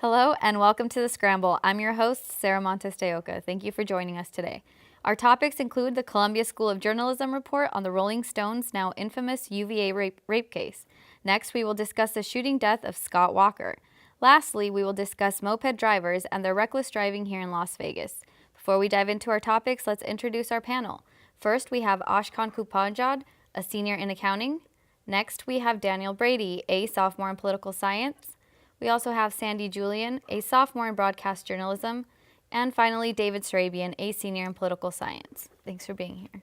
Hello and welcome to the Scramble. I'm your host, Sarah Montes de Oca. Thank you for joining us today. Our topics include the Columbia School of Journalism report on the Rolling Stones' now infamous UVA rape case. Next, we will discuss the shooting death of Scott Walker. Lastly, we will discuss moped drivers and their reckless driving here in Las Vegas. Before we dive into our topics, let's introduce our panel. First, we have Ashkan Kupanjad, a senior in accounting. Next, we have Daniel Brady, a sophomore in political science. We also have Sandy Julian, a sophomore in broadcast journalism. And finally, David Sarabian, a senior in political science. Thanks for being here.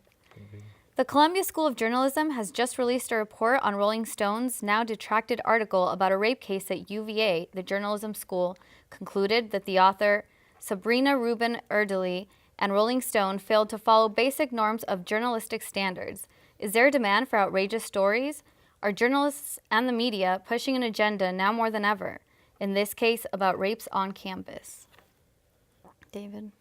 The Columbia School of Journalism has just released a report on Rolling Stone's now detracted article about a rape case at UVA. The journalism school concluded that the author, Sabrina Rubin Erdely, and Rolling Stone failed to follow basic norms of journalistic standards. Is there a demand for outrageous stories? Are journalists and the media pushing an agenda now more than ever? In this case, about rapes on campus. David?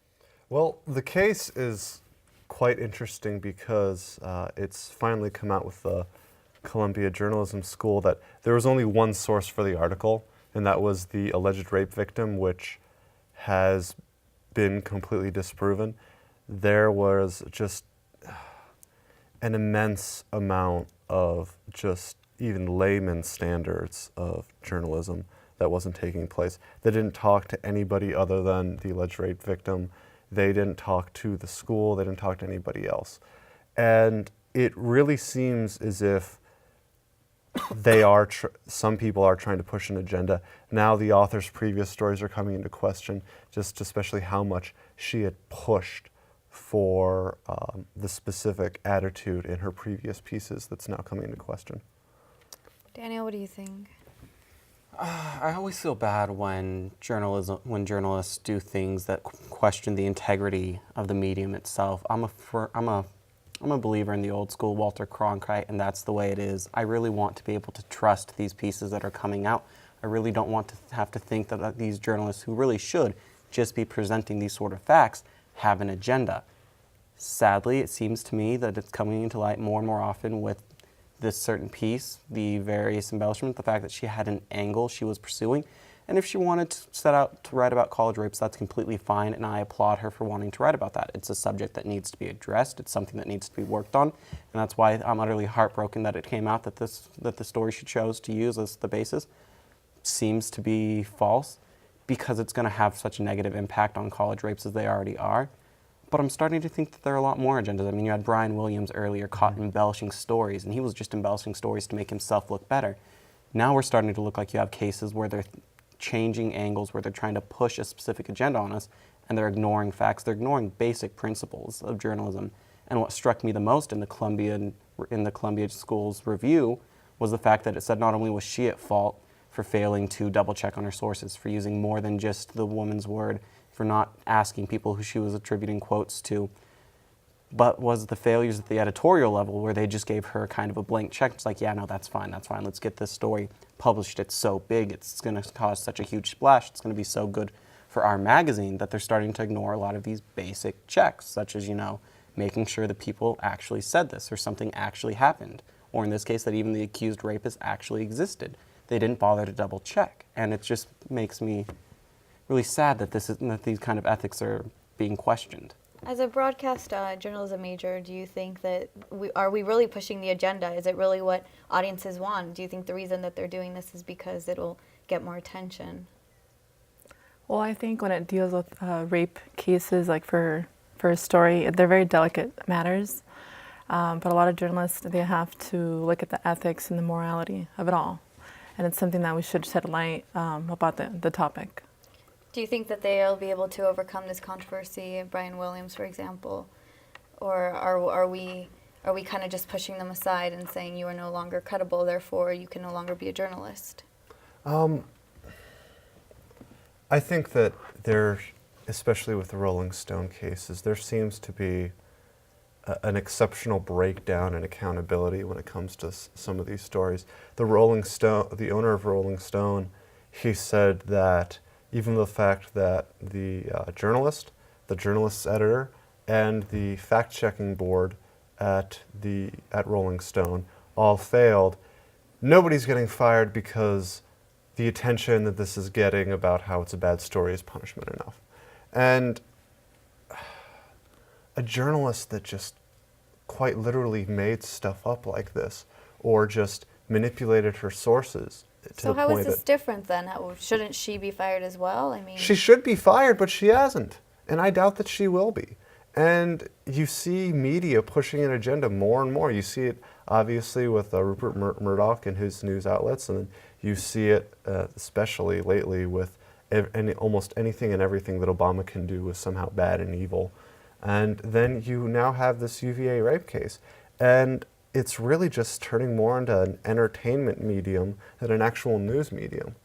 Well, the case is quite interesting because it's finally come out with the Columbia Journalism School that there was only one source for the article, and that was the alleged rape victim, which has been completely disproven. There was just an immense amount of just even layman standards of journalism that wasn't taking place. They didn't talk to anybody other than the alleged rape victim. They didn't talk to the school. They didn't talk to anybody else. And it really seems as if some people are trying to push an agenda. Now the author's previous stories are coming into question, just especially how much she had pushed for the specific attitude in her previous pieces that's now coming into question. Daniel, what do you think? I always feel bad when journalists do things that question the integrity of the medium itself. I'm a believer in the old school Walter Cronkite, and that's the way it is. I really want to be able to trust these pieces that are coming out. I really don't want to have to think that these journalists, who really should just be presenting these sort of facts, have an agenda. Sadly, it seems to me that it's coming into light more and more often with this certain piece, the various embellishments, the fact that she had an angle she was pursuing. And if she wanted to set out to write about college rapes, that's completely fine, and I applaud her for wanting to write about that. It's a subject that needs to be addressed. It's something that needs to be worked on, and that's why I'm utterly heartbroken that it came out that the story she chose to use as the basis seems to be false, because it's going to have such a negative impact on college rapes as they already are. But I'm starting to think that there are a lot more agendas. I mean, you had Brian Williams earlier caught embellishing stories, and he was just embellishing stories to make himself look better. Now we're starting to look like you have cases where they're changing angles, where they're trying to push a specific agenda on us, and they're ignoring facts. They're ignoring basic principles of journalism. And what struck me the most in the Columbia School's review was the fact that it said not only was she at fault for failing to double check on her sources, for using more than just the woman's word, for not asking people who she was attributing quotes to, but was the failures at the editorial level where they just gave her kind of a blank check. It's like, yeah, no, that's fine, let's get this story published. It's so big, it's going to cause such a huge splash, it's going to be so good for our magazine, that they're starting to ignore a lot of these basic checks, such as, making sure that people actually said this, or something actually happened, or in this case, that even the accused rapist actually existed. They didn't bother to double check, and it just makes me really sad that these kind of ethics are being questioned. As a broadcast journalism major, do you think that are we really pushing the agenda? Is it really what audiences want? Do you think the reason that they're doing this is because it'll get more attention? Well, I think when it deals with rape cases, like for a story, they're very delicate matters. But a lot of journalists, they have to look at the ethics and the morality of it all. And it's something that we should shed light about the topic. Do you think that they'll be able to overcome this controversy, Brian Williams, for example? Or are we kind of just pushing them aside and saying you are no longer credible, therefore you can no longer be a journalist? I think that especially with the Rolling Stone cases, there seems to be an exceptional breakdown in accountability when it comes to some of these stories. The owner of Rolling Stone, he said that even the fact that the journalist's editor, and the fact-checking board at Rolling Stone all failed, nobody's getting fired because the attention that this is getting about how it's a bad story is punishment enough. And a journalist that just quite literally made stuff up like this, or just manipulated her sources to So the how point is this that different then? Shouldn't she be fired as well? I mean, she should be fired, but she hasn't, and I doubt that she will be. And you see media pushing an agenda more and more. You see it obviously with Rupert Murdoch and his news outlets, and you see it especially lately with almost anything and everything that Obama can do is somehow bad and evil. And then you now have this UVA rape case. And it's really just turning more into an entertainment medium than an actual news medium.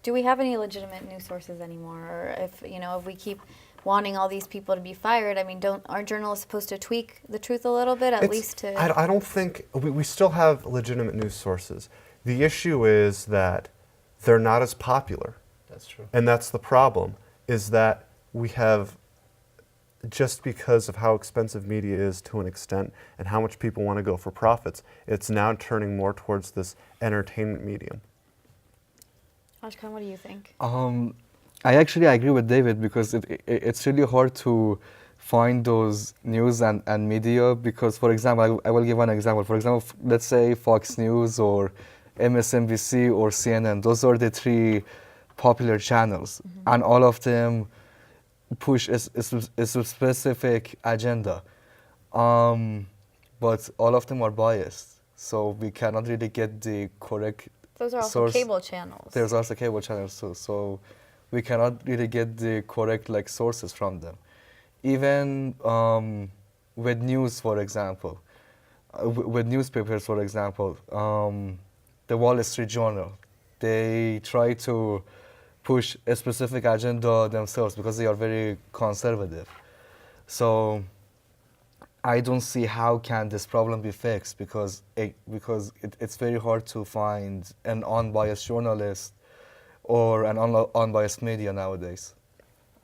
do we have any legitimate news sources anymore? Or if we keep wanting all these people to be fired, I mean, aren't journalists supposed to tweak the truth a little bit, at least to? I don't think we still have legitimate news sources. The issue is that they're not as popular. That's true. And that's the problem, is that we have, just because of how expensive media is to an extent and how much people want to go for profits, it's now turning more towards this entertainment medium. Ashkan, what do you think? I actually agree with David because it's really hard to find those news and media because, for example, I will give one example. For example, let's say Fox News or MSNBC or CNN. Those are the three popular channels, and all of them push a specific agenda. But all of them are biased, so we cannot really get the correct Those are also source. cable channels. There's also cable channels too, so we cannot really get the correct sources from them. Even with news, for example, with newspapers, for example, the Wall Street Journal, they try to push a specific agenda themselves because they are very conservative. So I don't see how can this problem be fixed because it's very hard to find an unbiased journalist or an unbiased media nowadays.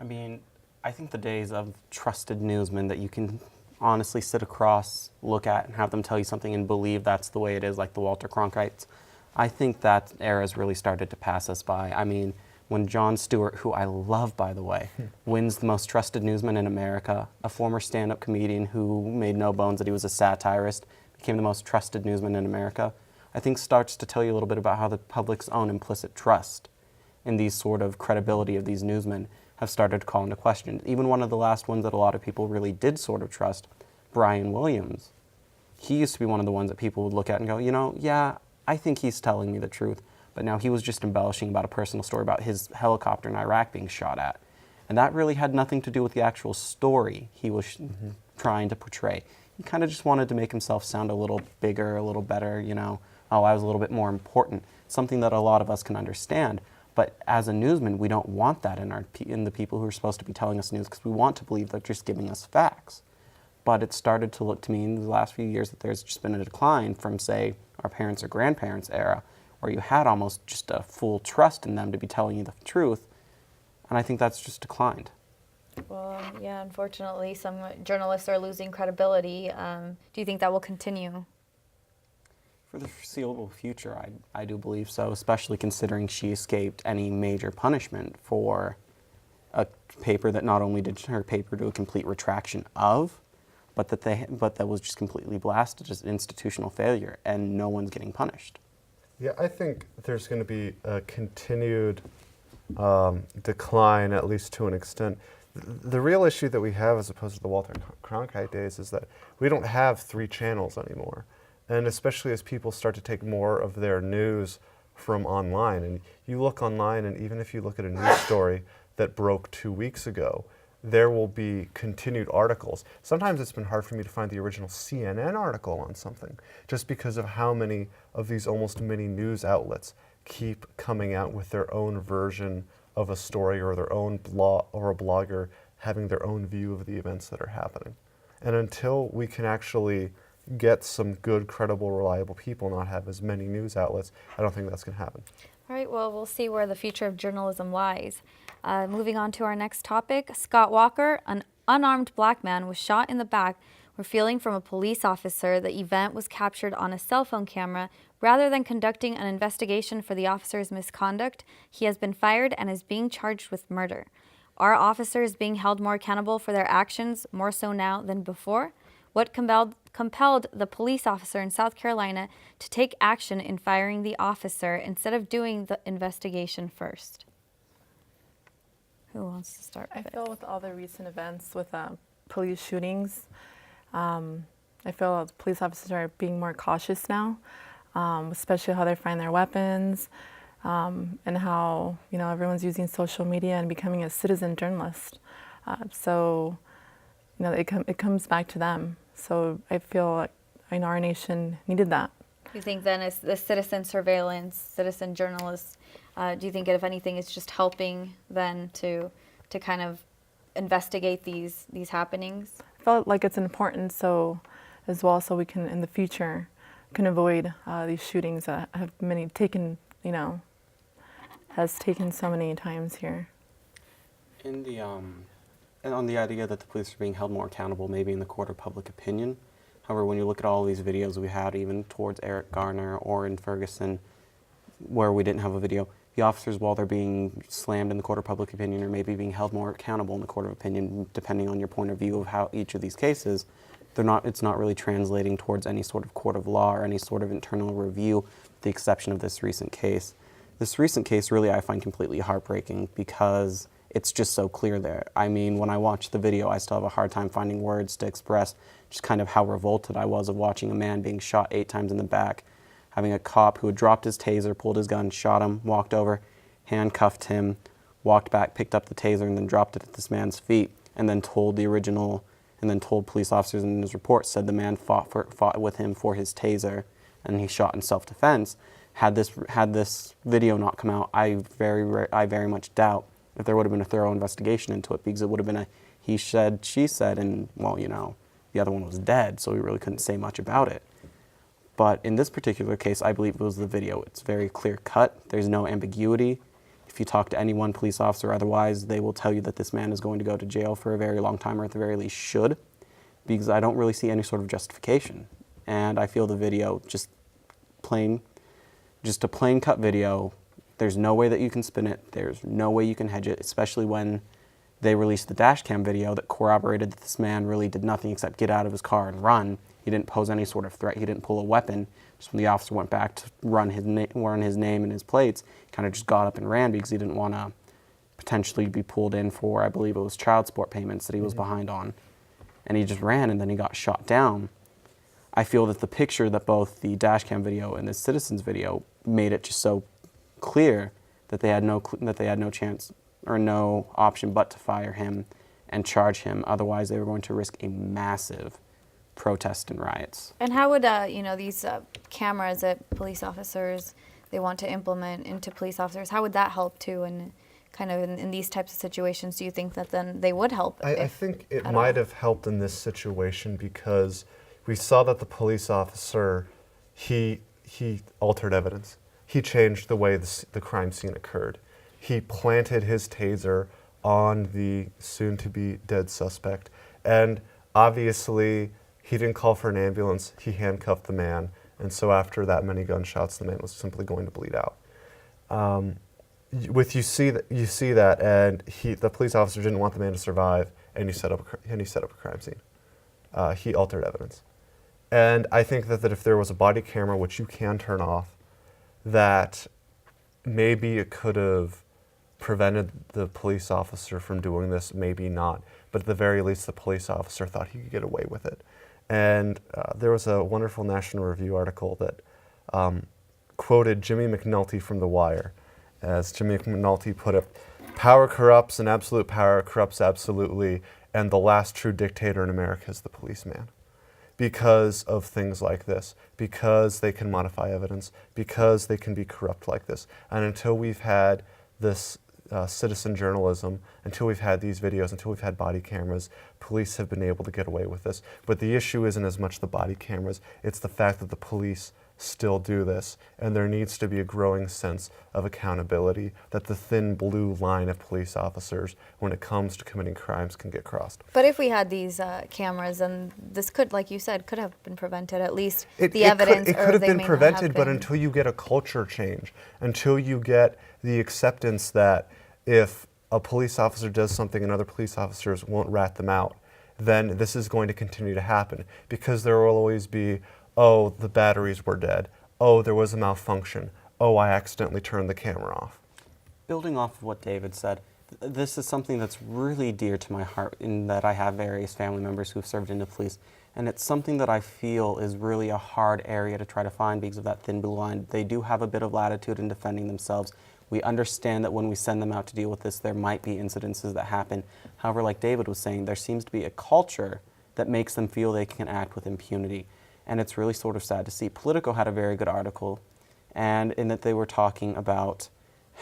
I mean, I think the days of trusted newsmen that you can honestly sit across, look at, and have them tell you something and believe that's the way it is, like the Walter Cronkites, I think that era has really started to pass us by. I mean, when Jon Stewart, who I love, by the way, wins the most trusted newsman in America, a former stand-up comedian who made no bones that he was a satirist, became the most trusted newsman in America, I think starts to tell you a little bit about how the public's own implicit trust in these sort of credibility of these newsmen have started to call into question. Even one of the last ones that a lot of people really did sort of trust, Brian Williams, he used to be one of the ones that people would look at and go, yeah, I think he's telling me the truth. But now he was just embellishing about a personal story about his helicopter in Iraq being shot at. And that really had nothing to do with the actual story he was trying to portray. He kind of just wanted to make himself sound a little bigger, a little better, oh, I was a little bit more important, something that a lot of us can understand. But as a newsman, we don't want that in the people who are supposed to be telling us news because we want to believe they're just giving us facts. But it started to look to me in the last few years that there's just been a decline from, say, our parents' or grandparents' era, where you had almost just a full trust in them to be telling you the truth, and I think that's just declined. Well, yeah, unfortunately, some journalists are losing credibility. Do you think that will continue? For the foreseeable future, I do believe so, especially considering she escaped any major punishment for a paper that not only did her paper do a complete retraction of, but that was just completely blasted as institutional failure, and no one's getting punished. Yeah, I think there's going to be a continued decline, at least to an extent. The real issue that we have, as opposed to the Walter Cronkite days, is that we don't have 3 channels anymore. And especially as people start to take more of their news from online. And you look online, and even if you look at a news story that broke 2 weeks ago, there will be continued articles. Sometimes it's been hard for me to find the original CNN article on something, just because of how many of these almost mini news outlets keep coming out with their own version of a story, or their own blog, or a blogger having their own view of the events that are happening. And until we can actually get some good, credible, reliable people, not have as many news outlets, I don't think that's going to happen. All right, well, we'll see where the future of journalism lies. Moving on to our next topic, Scott Walker, an unarmed black man, was shot in the back, revealing from a police officer the event was captured on a cell phone camera Rather than conducting an investigation for the officer's misconduct, he has been fired and is being charged with murder. Are officers being held more accountable for their actions, more so now than before? What compelled the police officer in South Carolina to take action in firing the officer instead of doing the investigation first? Who wants to start I with it? feel with all the recent events with police shootings, I feel police officers are being more cautious now, especially how they find their weapons, and how everyone's using social media and becoming a citizen journalist. So it comes back to them. So I feel like our nation needed that. Do you think then as the citizen surveillance, citizen journalists, do you think if anything it's just helping then to kind of investigate these happenings? I felt like it's important so we can in the future can avoid these shootings that have has taken so many times here. In the and on the idea that the police are being held more accountable, maybe in the court of public opinion. However, when you look at all these videos we had, even towards Eric Garner or in Ferguson, where we didn't have a video, the officers, while they're being slammed in the court of public opinion, or maybe being held more accountable in the court of opinion, depending on your point of view of how each of these cases, it's not really translating towards any sort of court of law or any sort of internal review, with the exception of this recent case. This recent case really I find completely heartbreaking because it's just so clear there. I mean, when I watch the video, I still have a hard time finding words to express just kind of how revolted I was of watching a man being shot 8 times in the back, having a cop who had dropped his taser, pulled his gun, shot him, walked over, handcuffed him, walked back, picked up the taser, and then dropped it at this man's feet, and then told police officers in his report, said the man fought with him for his taser, and he shot in self-defense. Had this video not come out, I very much doubt if there would have been a thorough investigation into it, because it would have been a he said, she said, and, well, the other one was dead, so we really couldn't say much about it. But in this particular case, I believe it was the video. It's very clear cut. There's no ambiguity. If you talk to any one police officer or otherwise, they will tell you that this man is going to go to jail for a very long time, or at the very least should, because I don't really see any sort of justification. And I feel the video, just a plain cut video, there's no way that you can spin it. There's no way you can hedge it, especially when they released the dash cam video that corroborated that this man really did nothing except get out of his car and run. He didn't pose any sort of threat. He didn't pull a weapon. Just when the officer went back to run his name and his plates, he kind of just got up and ran because he didn't want to potentially be pulled in for, I believe it was child support payments that he was behind on. And he just ran, and then he got shot down. I feel that the picture that both the dash cam video and the citizens video made it just so clear that they had no chance or no option but to fire him and charge him. Otherwise, they were going to risk a massive protest and riots. And how would these cameras that police officers they want to implement into police officers, how would that help too? And kind of in these types of situations, do you think that then they would help? I think it might have helped in this situation because we saw that the police officer, he altered evidence. He changed the way the crime scene occurred. He planted his taser on the soon-to-be dead suspect, and obviously he didn't call for an ambulance. He handcuffed the man, and so after that many gunshots, the man was simply going to bleed out. You see that, and the police officer didn't want the man to survive, and he set up a crime scene. He altered evidence, and I think that if there was a body camera, which you can turn off, that maybe it could have prevented the police officer from doing this, maybe not, but at the very least the police officer thought he could get away with it. And there was a wonderful National Review article that quoted Jimmy McNulty from The Wire. As Jimmy McNulty put it, "Power corrupts and absolute power corrupts absolutely, and the last true dictator in America is the policeman." Because of things like this, because they can modify evidence, because they can be corrupt like this. And until we've had this citizen journalism, until we've had these videos, until we've had body cameras, police have been able to get away with this. But the issue isn't as much the body cameras, it's the fact that the police still do this, and there needs to be a growing sense of accountability that the thin blue line of police officers when it comes to committing crimes can get crossed. But if we had these cameras, and this could, like you said, could have been prevented, at least the evidence. It could have they been may not prevented, have but been. until you get a culture change, until you get the acceptance that if a police officer does something and other police officers won't rat them out, then this is going to continue to happen, because there will always be, oh, the batteries were dead, oh, there was a malfunction, oh, I accidentally turned the camera off. Building off of what David said, this is something that's really dear to my heart in that I have various family members who've served in the police, and it's something that I feel is really a hard area to try to find because of that thin blue line. They do have a bit of latitude in defending themselves. We understand that when we send them out to deal with this, there might be incidences that happen. However, like David was saying, there seems to be a culture that makes them feel they can act with impunity. And it's really sort of sad to see. Politico had a very good article, and in that they were talking about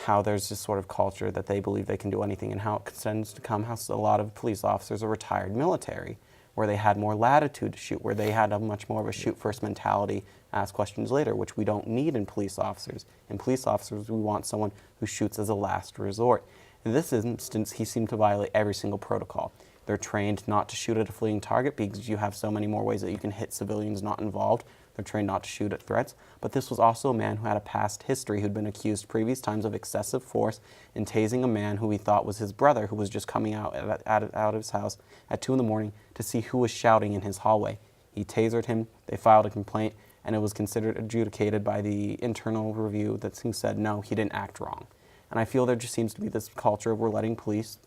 how there's this sort of culture that they believe they can do anything, and how it tends to come how a lot of police officers are retired military, where they had more latitude to shoot, where they had a much more of a shoot-first mentality, ask questions later, which we don't need in police officers. In police officers, we want someone who shoots as a last resort. In this instance, he seemed to violate every single protocol. They're trained not to shoot at a fleeting target because you have so many more ways that you can hit civilians not involved. They're trained not to shoot at threats. But this was also a man who had a past history, who'd been accused previous times of excessive force in tasing a man who he thought was his brother, who was just coming out of his house at 2 in the morning to see who was shouting in his hallway. He tasered him, they filed a complaint, and it was considered adjudicated by the internal review who said, no, he didn't act wrong. And I feel there just seems to be this culture of we're letting police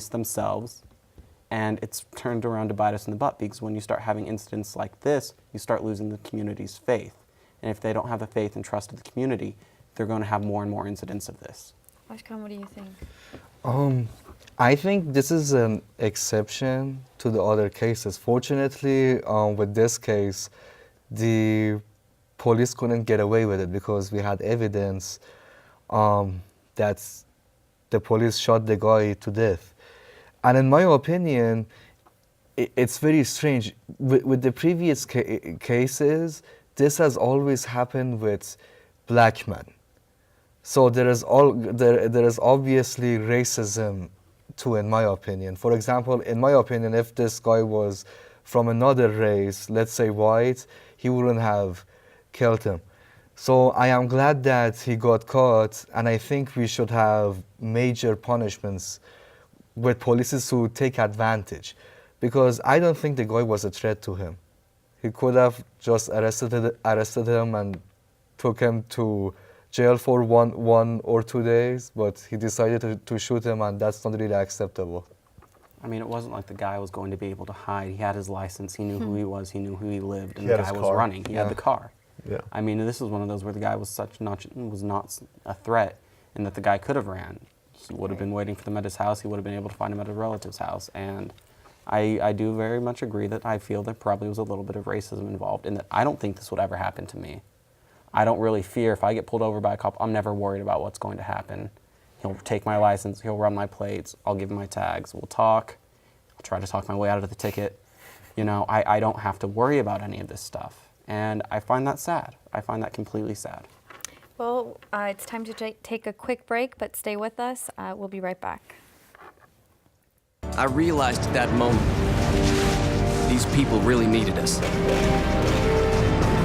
themselves, and it's turned around to bite us in the butt, because when you start having incidents like this, you start losing the community's faith. And if they don't have the faith and trust of the community, they're going to have more and more incidents of this. Ashkan, what do you think? I think this is an exception to the other cases. Fortunately, with this case, the police couldn't get away with it because we had evidence that the police shot the guy to death. And in my opinion, it's very strange. With the previous cases, this has always happened with black men. So there is obviously racism too, in my opinion. For example, in my opinion, if this guy was from another race, let's say white, he wouldn't have killed him. So I am glad that he got caught, and I think we should have major punishments with police who take advantage, because I don't think the guy was a threat to him. He could have just arrested him and took him to jail for one or 2 days, but he decided to shoot him, and that's not really acceptable. I mean, it wasn't like the guy was going to be able to hide. He had his license, he knew who he was, he knew who he lived, and He the had guy his was car. running. He had the car. Yeah. I mean, this is one of those where the guy was not a threat, and that the guy could have ran. He would have been waiting for them at his house. He would have been able to find him at a relative's house. And I do very much agree that I feel there probably was a little bit of racism involved, and that I don't think this would ever happen to me. I don't really fear if I get pulled over by a cop. I'm never worried about what's going to happen. He'll take my license. He'll run my plates. I'll give him my tags. We'll talk. I'll try to talk my way out of the ticket. You know, I don't have to worry about any of this stuff. And I find that sad. I find that completely sad. Well, it's time to take a quick break, but stay with us. We'll be right back. I realized at that moment, these people really needed us.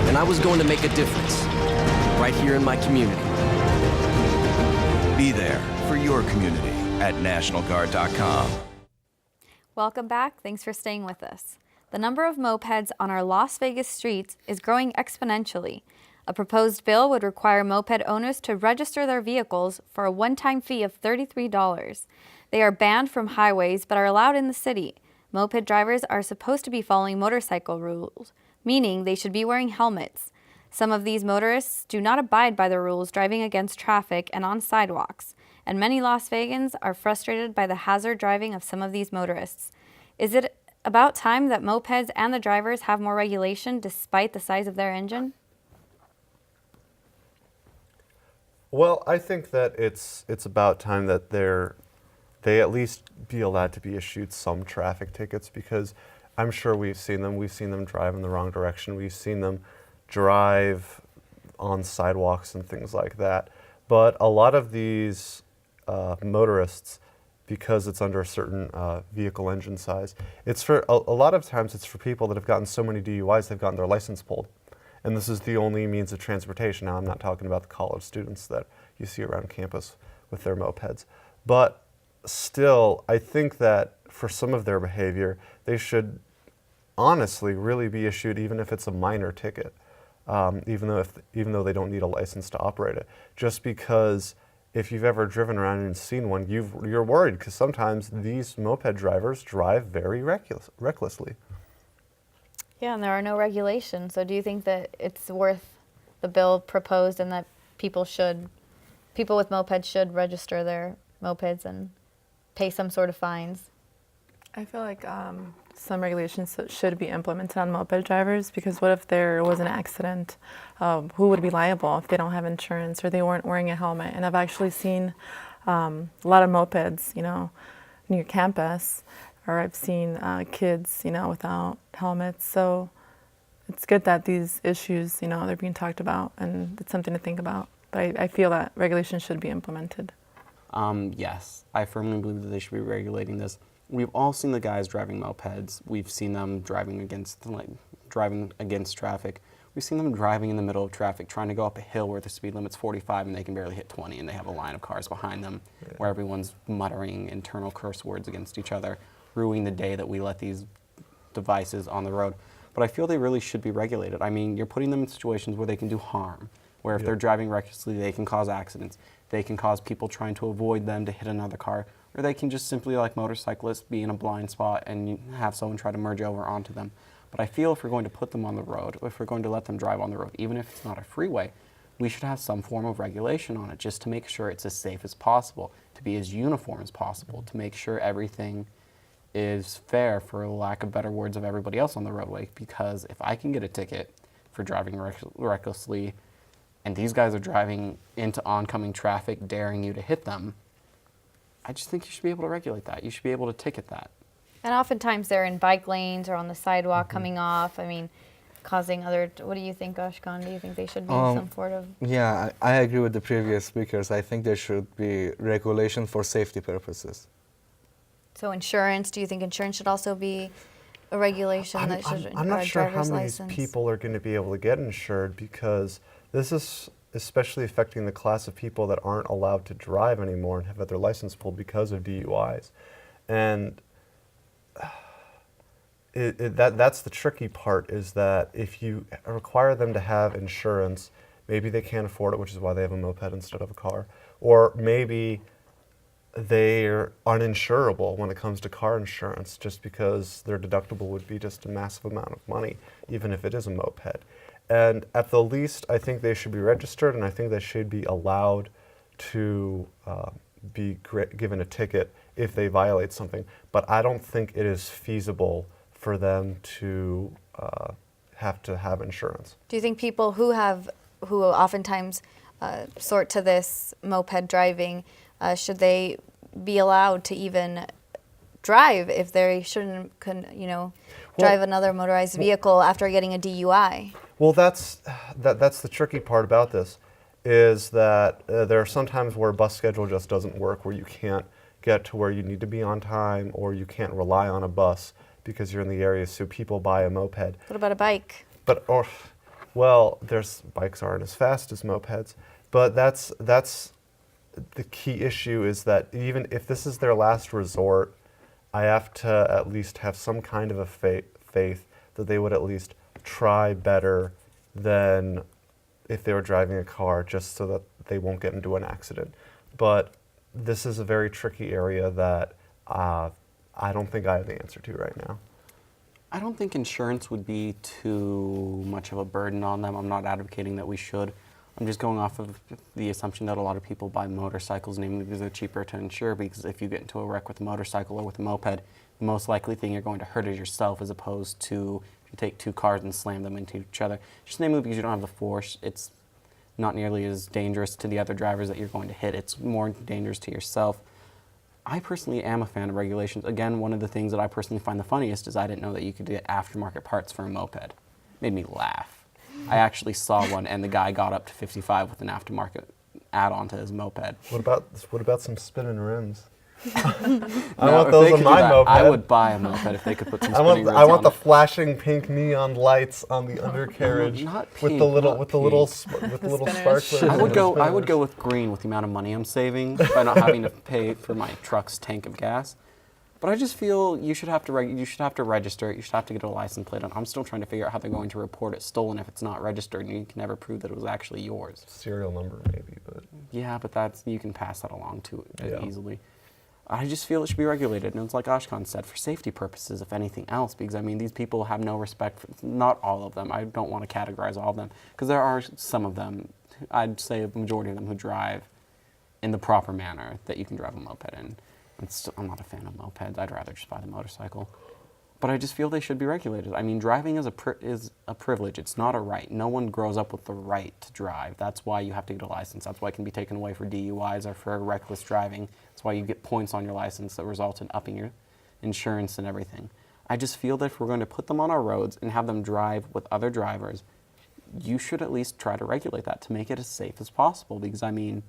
And I was going to make a difference, right here in my community. Be there for your community at NationalGuard.com. Welcome back. Thanks for staying with us. The number of mopeds on our Las Vegas streets is growing exponentially. A proposed bill would require moped owners to register their vehicles for a one-time fee of $33. They are banned from highways but are allowed in the city. Moped drivers are supposed to be following motorcycle rules, meaning they should be wearing helmets. Some of these motorists do not abide by the rules, driving against traffic and on sidewalks, and many Las Vegans are frustrated by the hazard driving of some of these motorists. Is it about time that mopeds and the drivers have more regulation despite the size of their engine? Well, I think that it's about time that they at least be allowed to be issued some traffic tickets, because I'm sure we've seen them. We've seen them drive in the wrong direction. We've seen them drive on sidewalks and things like that. But a lot of these motorists, because it's under a certain vehicle engine size, it's for a lot of times it's for people that have gotten so many DUIs they've gotten their license pulled, and this is the only means of transportation. Now I'm not talking about the college students that you see around campus with their mopeds, but still I think that for some of their behavior they should honestly really be issued, even if it's a minor ticket, even though they don't need a license to operate it, just because if you've ever driven around and seen one, you're worried because sometimes these moped drivers drive very recklessly. Yeah, and there are no regulations. So do you think that it's worth the bill proposed and that people with mopeds should register their mopeds and pay some sort of fines? I feel like some regulations should be implemented on moped drivers, because what if there was an accident? Who would be liable if they don't have insurance or they weren't wearing a helmet? And I've actually seen a lot of mopeds, near campus, or I've seen kids, without helmets. So it's good that these issues, they're being talked about, and it's something to think about. But I feel that regulations should be implemented. Yes, I firmly believe that they should be regulating this. We've all seen the guys driving mopeds. We've seen them driving against traffic. We've seen them driving in the middle of traffic, trying to go up a hill where the speed limit's 45 and they can barely hit 20, and they have a line of cars behind them where everyone's muttering internal curse words against each other, ruining the day that we let these devices on the road. But I feel they really should be regulated. I mean, you're putting them in situations where they can do harm, where if they're driving recklessly, they can cause accidents. They can cause people trying to avoid them to hit another car, or they can just simply, like motorcyclists, be in a blind spot and have someone try to merge over onto them. But I feel if we're going to put them on the road, if we're going to let them drive on the road, even if it's not a freeway, we should have some form of regulation on it just to make sure it's as safe as possible, to be as uniform as possible, to make sure everything is fair, for lack of better words, of everybody else on the roadway. Because if I can get a ticket for driving recklessly, and these guys are driving into oncoming traffic, daring you to hit them, I just think you should be able to regulate that. You should be able to ticket that. And oftentimes they're in bike lanes or on the sidewalk coming off. I mean, causing other. What do you think, Ashkan? Do you think they should be some sort of? Yeah, I agree with the previous speakers. I think there should be regulation for safety purposes. So insurance. Do you think insurance should also be a regulation that should? I'm not sure how many license? people are going to be able to get insured, because this is especially affecting the class of people that aren't allowed to drive anymore and have had their license pulled because of DUIs. And that's the tricky part, is that if you require them to have insurance, maybe they can't afford it, which is why they have a moped instead of a car. Or maybe they're uninsurable when it comes to car insurance, just because their deductible would be just a massive amount of money, even if it is a moped. And at the least, I think they should be registered, and I think they should be allowed to be given a ticket if they violate something. But I don't think it is feasible for them to have to have insurance. Do you think people who oftentimes sort to this moped driving, should they be allowed to even drive if they shouldn't, drive another motorized vehicle after getting a DUI? Well, that's the tricky part about this, is that there are some times where a bus schedule just doesn't work, where you can't get to where you need to be on time, or you can't rely on a bus because you're in the area, so people buy a moped. What about a bike? Bikes aren't as fast as mopeds, but that's the key issue, is that even if this is their last resort, I have to at least have some kind of a faith that they would at least try better than if they were driving a car, just so that they won't get into an accident. But this is a very tricky area that I don't think I have the answer to right now. I don't think insurance would be too much of a burden on them. I'm not advocating that we should. I'm just going off of the assumption that a lot of people buy motorcycles, namely because they're cheaper to insure, because if you get into a wreck with a motorcycle or with a moped, the most likely thing you're going to hurt is yourself, as opposed to if you take two cars and slam them into each other. Just namely because you don't have the force, it's not nearly as dangerous to the other drivers that you're going to hit. It's more dangerous to yourself. I personally am a fan of regulations. Again, one of the things that I personally find the funniest is I didn't know that you could get aftermarket parts for a moped. Made me laugh. I actually saw one, and the guy got up to 55 with an aftermarket add-on to his moped. What about some spinning rims? I Now, want if those they on could do my that, moped. I would buy a moped if they could put some spinning rims I want on the it. flashing pink neon lights on the undercarriage not with the pink, little not with the little pink. with the little spinners. sparklers. I would and go. the I would spinners. go with green with the amount of money I'm saving by not having to pay for my truck's tank of gas. But I just feel you should have to you should have to register it. You should have to get a license plate on. I'm still trying to figure out how they're going to report it stolen if it's not registered, and you can never prove that it was actually yours. Serial number maybe, but Yeah, but you can pass that along to Yeah. easily. I just feel it should be regulated, and it's like Ashkan said, for safety purposes, if anything else, because I mean these people have no respect for, not all of them, I don't want to categorize all of them, because there are some of them, I'd say a majority of them, who drive in the proper manner that you can drive a moped in. I'm not a fan of mopeds, I'd rather just buy the motorcycle. But I just feel they should be regulated. I mean, driving is a privilege. It's not a right. No one grows up with the right to drive. That's why you have to get a license. That's why it can be taken away for DUIs or for reckless driving. That's why you get points on your license that result in upping your insurance and everything. I just feel that if we're going to put them on our roads and have them drive with other drivers, you should at least try to regulate that to make it as safe as possible. Because, I mean,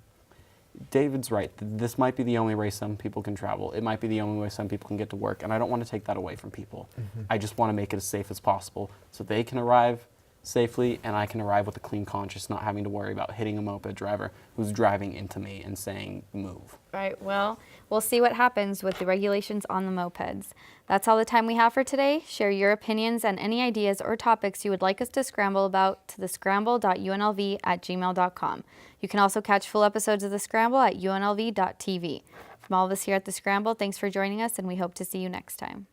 David's right. This might be the only way some people can travel. It might be the only way some people can get to work, and I don't want to take that away from people. I just want to make it as safe as possible so they can arrive safely and I can arrive with a clean conscience, not having to worry about hitting a moped driver who's driving into me and saying, move. Right, well, we'll see what happens with the regulations on the mopeds. That's all the time we have for today. Share your opinions and any ideas or topics you would like us to scramble about to thescramble.unlv@gmail.com. You can also catch full episodes of The Scramble at UNLV-TV. From all of us here at The Scramble, thanks for joining us, and we hope to see you next time.